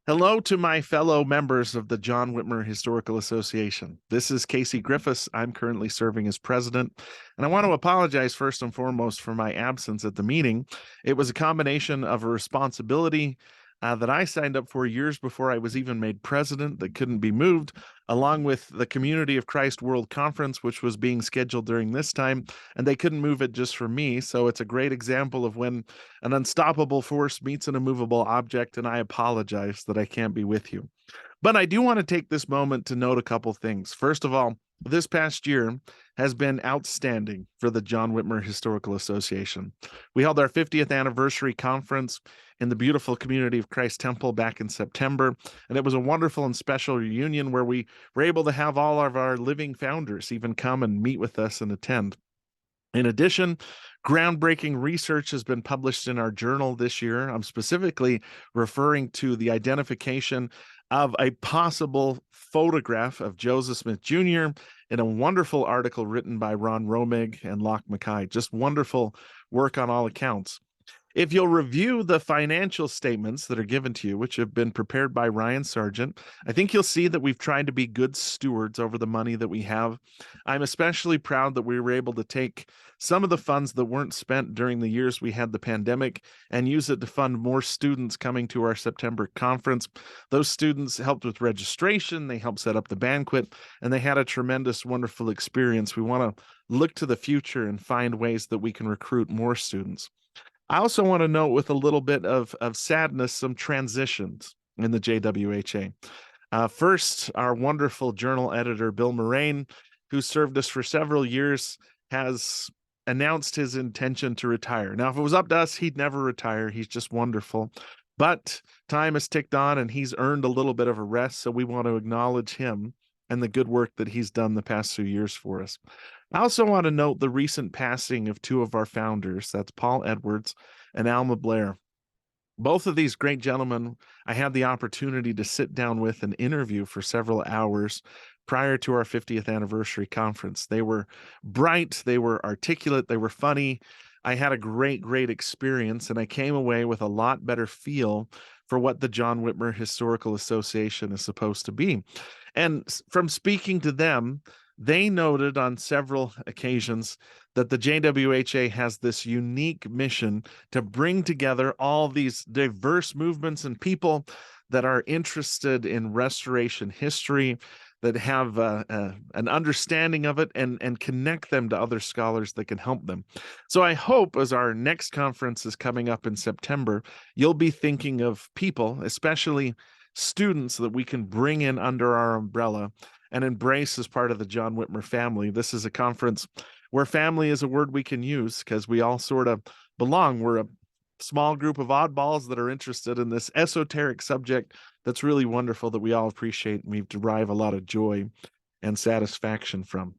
Hello to my fellow members of the John Whitmer Historical Association. This is Casey Griffiths. I'm currently serving as president, and I want to apologize first and foremost for my absence at the meeting. It was a combination of a responsibility that I signed up for years before I was even made president that couldn't be moved, along with the Community of Christ World Conference, which was being scheduled during this time, and they couldn't move it just for me. So it's a great example of when an unstoppable force meets an immovable object, and I apologize that I can't be with you. But I do want to take this moment to note a couple things. First of all, this past year has been outstanding for the John Whitmer Historical Association. We held our 50th anniversary conference in the beautiful Community of Christ Temple back in September, and it was a wonderful and special reunion where we were able to have all of our living founders even come and meet with us and attend. In addition, groundbreaking research has been published in our journal this year. I'm specifically referring to the identification of a possible photograph of Joseph Smith Jr. in a wonderful article written by Ron Romig and Locke Mackay. Just wonderful work on all accounts. If you'll review the financial statements that are given to you, which have been prepared by Ryan Sargent, I think you'll see that we've tried to be good stewards over the money that we have. I'm especially proud that we were able to take some of the funds that weren't spent during the years we had the pandemic and use it to fund more students coming to our September conference. Those students helped with registration, they helped set up the banquet, and they had a tremendous, wonderful experience. We want to look to the future and find ways that we can recruit more students. I also want to note with a little bit of sadness some transitions in the JWHA. First, our wonderful journal editor, Bill Moraine, who served us for several years, has announced his intention to retire. Now, if it was up to us, he'd never retire. He's just wonderful. But time has ticked on and he's earned a little bit of a rest, so we want to acknowledge him and the good work that he's done the past few years for us. I also want to note the recent passing of two of our founders. That's Paul Edwards and Alma Blair. Both of these great gentlemen, I had the opportunity to sit down with and interview for several hours prior to our 50th anniversary conference. They were bright, they were articulate, they were funny. I had a great experience, and I came away with a lot better feel for what the John Whitmer Historical Association is supposed to be. And from speaking to them, they noted on several occasions that the JWHA has this unique mission to bring together all these diverse movements and people that are interested in restoration history, that have an understanding of it, and connect them to other scholars that can help them. So I hope as our next conference is coming up in September, you'll be thinking of people, especially students, that we can bring in under our umbrella and embrace as part of the John Whitmer family. This is a conference where family is a word we can use because we all sort of belong. We're a small group of oddballs that are interested in this esoteric subject that's really wonderful, that we all appreciate and we derive a lot of joy and satisfaction from.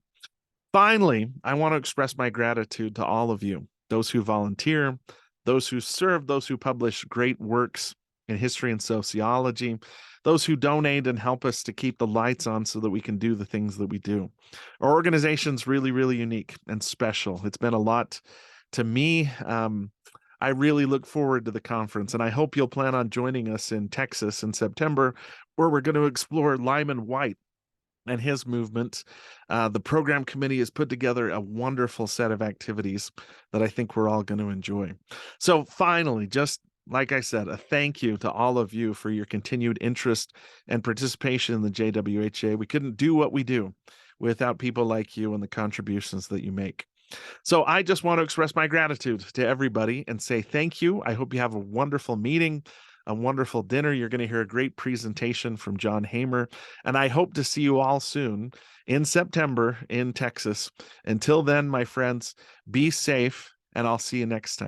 Finally, I want to express my gratitude to all of you, those who volunteer, those who serve, those who publish great works in history and sociology, those who donate and help us to keep the lights on so that we can do the things that we do. Our organization's really unique and special. It's been a lot to me. I really look forward to the conference, and I hope you'll plan on joining us in Texas in September, where we're going to explore Lyman White and his movement. The program committee has put together a wonderful set of activities that I think we're all going to enjoy. So finally, just like I said, a thank you to all of you for your continued interest and participation in the JWHA. We couldn't do what we do without people like you and the contributions that you make. So I just want to express my gratitude to everybody and say thank you. I hope you have a wonderful meeting, a wonderful dinner. You're going to hear a great presentation from John Hamer, and I hope to see you all soon in September in Texas. Until then, my friends, be safe, and I'll see you next time.